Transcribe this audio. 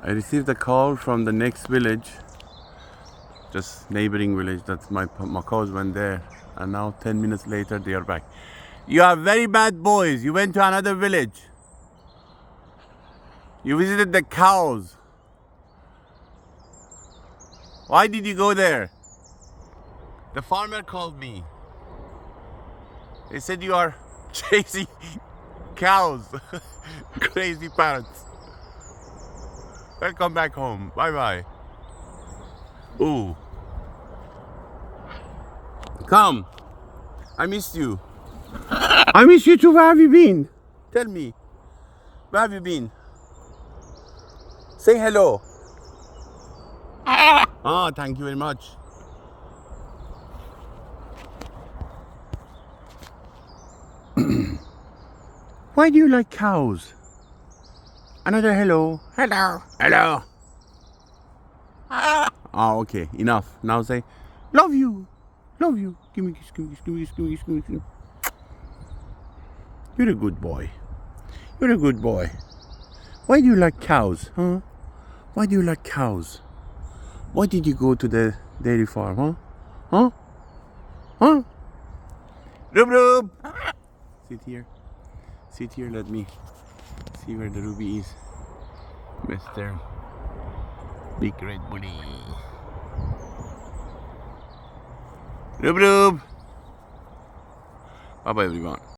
I received a call from the next village, just neighboring village, that my cows went there, and now 10 minutes later they are back. You are very bad boys. You went to another village. You visited the cows. Why did you go there? The farmer called me. They said you are chasing cows. Crazy parents. Welcome back home. Bye bye. Ooh. Come. I missed you. I miss you too. Where have you been? Tell me. Where have you been? Say hello. Oh, thank you very much. Why do you like cows? Another hello. Hello. Hello. Oh, okay. Enough. Now say, love you. Love you. Give me a kiss, give me a kiss, give me a kiss, give me a kiss, give me a kiss. You're a good boy. You're a good boy. Why do you like cows, huh? Why do you like cows? Why did you go to the dairy farm, huh? Huh? Huh? Rub rub! Sit here. Sit here, let me see where the ruby is. Mr. Big Red Bully. Rub rub! Bye bye everyone.